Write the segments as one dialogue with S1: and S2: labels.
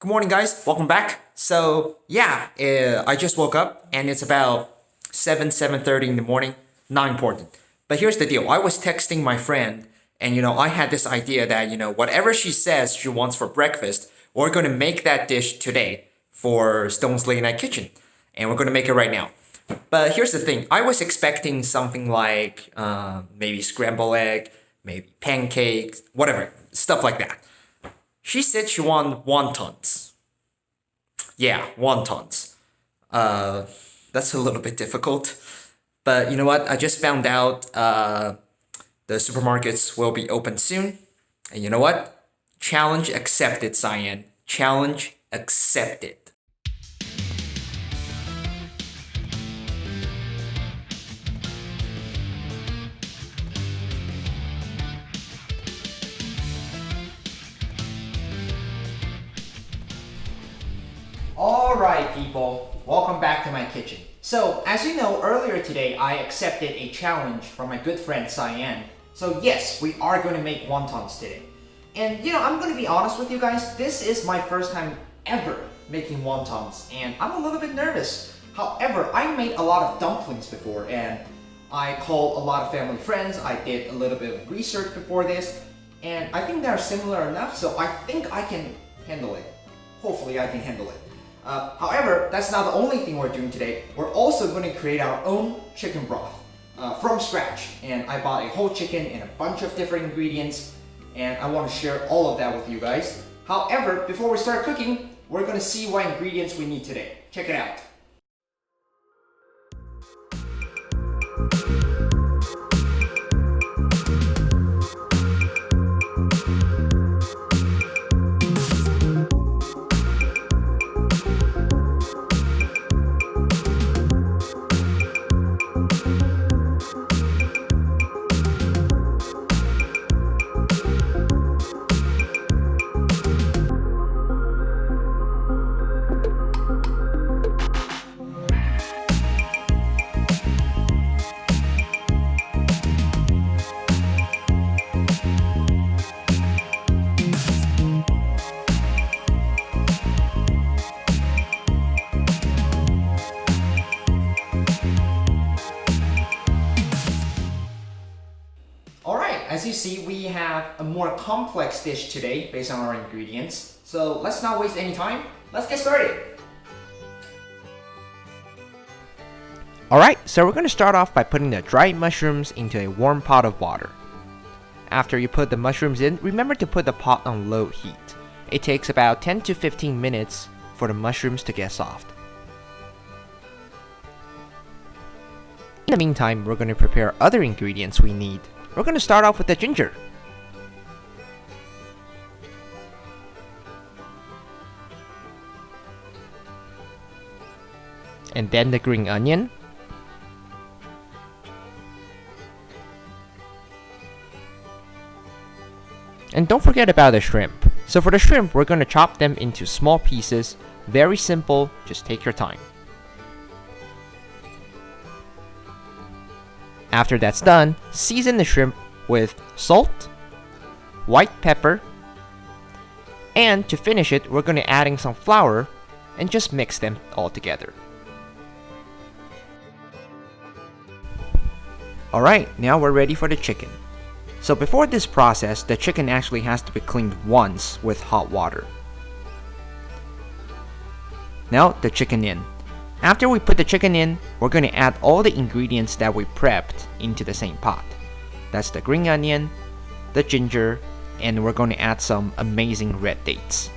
S1: Good morning, guys. Welcome back. I just woke up and it's about 7:30 in the morning. Not important. But here's the deal. I was texting my friend and I had this idea that whatever she says she wants for breakfast, we're going to make that dish today for Stone's Late Night Kitchen. And we're going to make it right now. But here's the thing. I was expecting something like maybe scrambled egg, maybe pancakes, whatever, stuff like that. She said she wanted wontons. Yeah, wontons. That's a little bit difficult. But you know what? I just found out the supermarkets will be open soon. And you know what? Challenge accepted, Cyan. Challenge accepted.
S2: Alright people, welcome back to my kitchen. So, as you know, earlier today I accepted a challenge from my good friend Cyan. So yes, we are going to make wontons today. And I'm going to be honest with you guys, this is my first time ever making wontons and I'm a little bit nervous. However, I made a lot of dumplings before and I called a lot of family friends, I did a little bit of research before this, and I think they're similar enough, so I think I can handle it. Hopefully I can handle it. However, that's not the only thing we're doing today. We're also going to create our own chicken broth from scratch. And I bought a whole chicken and a bunch of different ingredients. And I want to share all of that with you guys. However, before we start cooking, we're going to see what ingredients we need today. Check it out. As you see, we have a more complex dish today based on our ingredients. So let's not waste any time. Let's get started.
S3: Alright, so we're going to start off by putting the dried mushrooms into a warm pot of water. After you put the mushrooms in, remember to put the pot on low heat. It takes about 10 to 15 minutes for the mushrooms to get soft. In the meantime, we're going to prepare other ingredients we need. We're going to start off with the ginger. And then the green onion. And don't forget about the shrimp. So for the shrimp, we're going to chop them into small pieces. Very simple, just take your time. After that's done, season the shrimp with salt, white pepper, and to finish it, we're going to adding some flour and just mix them all together. Alright, now we're ready for the chicken. So before this process, the chicken actually has to be cleaned once with hot water. Now the chicken in. After we put the chicken in, we're going to add all the ingredients that we prepped into the same pot. That's the green onion, the ginger, and we're going to add some amazing red dates.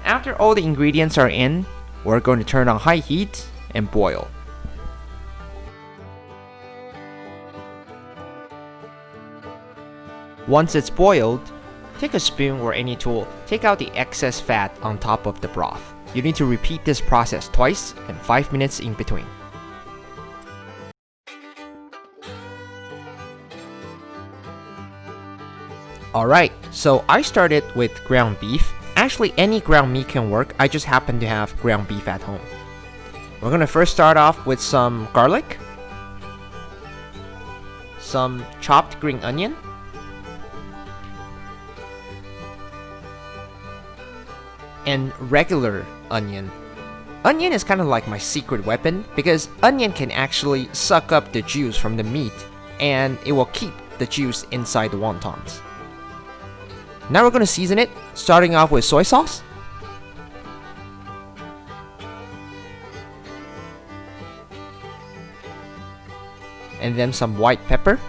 S3: After all the ingredients are in, we're going to turn on high heat and boil. Once it's boiled, take a spoon or any tool, take out the excess fat on top of the broth. You need to repeat this process twice and 5 minutes in between. Alright, so I started with ground beef. Actually, any ground meat can work, I just happen to have ground beef at home. We're gonna first start off with some garlic, some chopped green onion, and regular onion. Onion is kind of like my secret weapon because onion can actually suck up the juice from the meat and it will keep the juice inside the wontons. Now we're going to season it, starting off with soy sauce. And then some white pepper.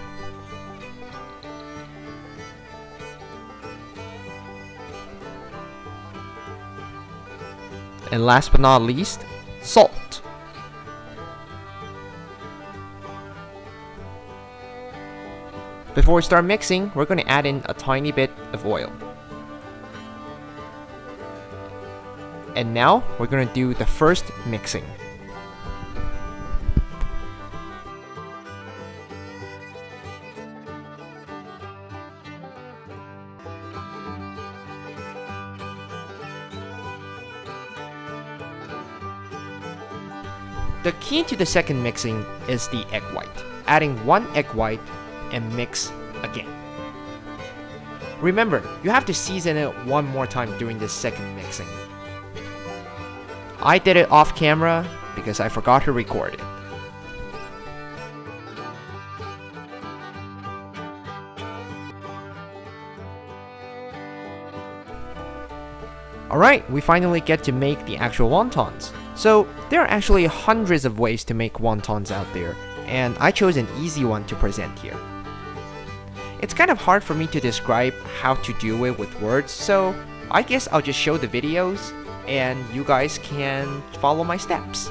S3: And last but not least, salt. Before we start mixing, we're going to add in a tiny bit of oil. And now we're going to do the first mixing. The key to the second mixing is the egg white. Adding 1 egg white and mix again. Remember, you have to season it one more time during this second mixing. I did it off camera because I forgot to record it. Alright, we finally get to make the actual wontons. So, there are actually hundreds of ways to make wontons out there, and I chose an easy one to present here. It's kind of hard for me to describe how to do it with words, so I guess I'll just show the videos, and you guys can follow my steps.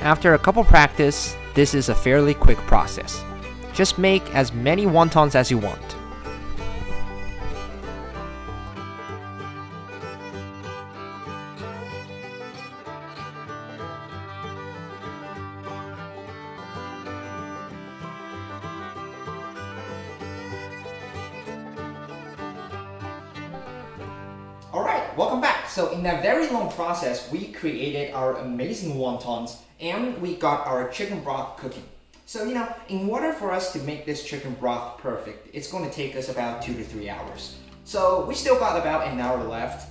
S3: After a couple practice, this is a fairly quick process. Just make as many wontons as you want.
S2: Alright, welcome back. So in that very long process, we created our amazing wontons and we got our chicken broth cooking. So, in order for us to make this chicken broth perfect, it's going to take us about 2 to 3 hours. So we still got about an hour left.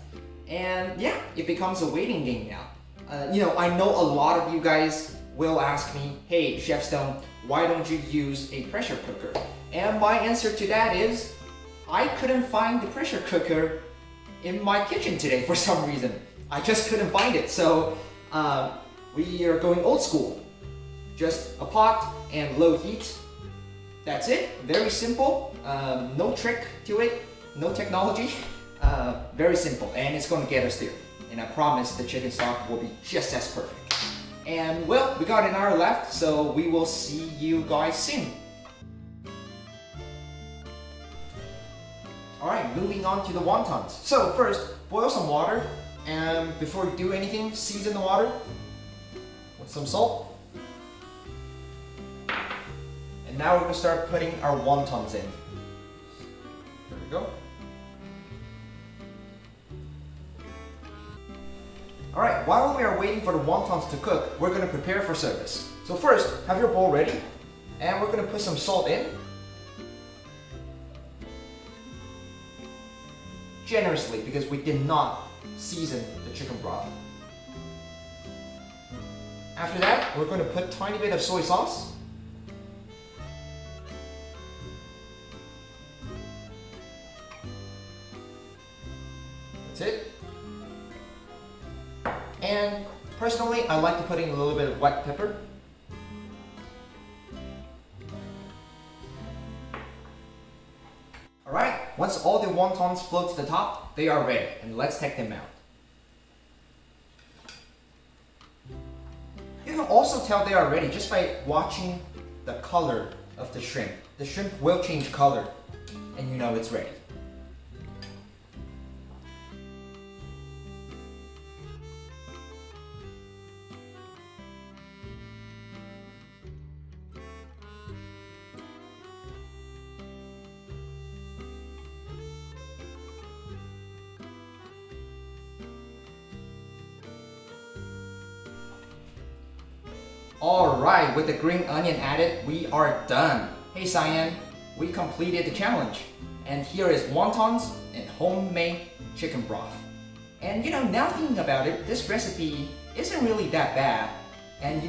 S2: And yeah, it becomes a waiting game now. I know a lot of you guys will ask me, hey, Chef Stone, why don't you use a pressure cooker? And my answer to that is, I couldn't find the pressure cooker in my kitchen today for some reason. I just couldn't find it. So we are going old school. Just a pot and low heat. That's it. Very simple. No trick to it. No technology. Very simple. And it's going to get us there. And I promise the chicken stock will be just as perfect. And well, we got an hour left, so we will see you guys soon. Alright, moving on to the wontons. So first, boil some water, and before you do anything, season the water with some salt. And now we're going to start putting our wontons in. There we go. Alright, while we are waiting for the wontons to cook, we're going to prepare for service. So first, have your bowl ready, and we're going to put some salt in. Generously, because we did not season the chicken broth. After that, we're going to put a tiny bit of soy sauce. That's it. And personally, I like to put in a little bit of white pepper. Alright, once all the wontons float to the top, they are ready, and let's take them out. You can also tell they are ready just by watching the color of the shrimp. The shrimp will change color, and you know it's ready. Alright, with the green onion added, we are done. Hey Cyan, we completed the challenge. And here is wontons and homemade chicken broth. And now thinking about it, this recipe isn't really that bad. And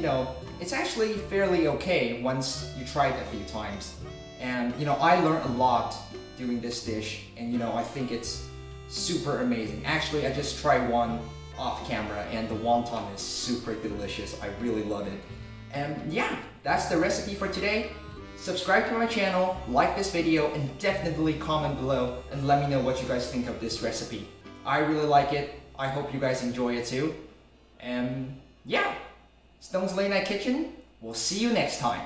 S2: it's actually fairly okay once you try it a few times. And I learned a lot doing this dish, and I think it's super amazing. Actually, I just tried one off camera and the wonton is super delicious. I really love it. And yeah, that's the recipe for today. Subscribe to my channel, like this video, and definitely comment below and let me know what you guys think of this recipe. I really like it. I hope you guys enjoy it too. And yeah, Stone's Late Night Kitchen. We'll see you next time.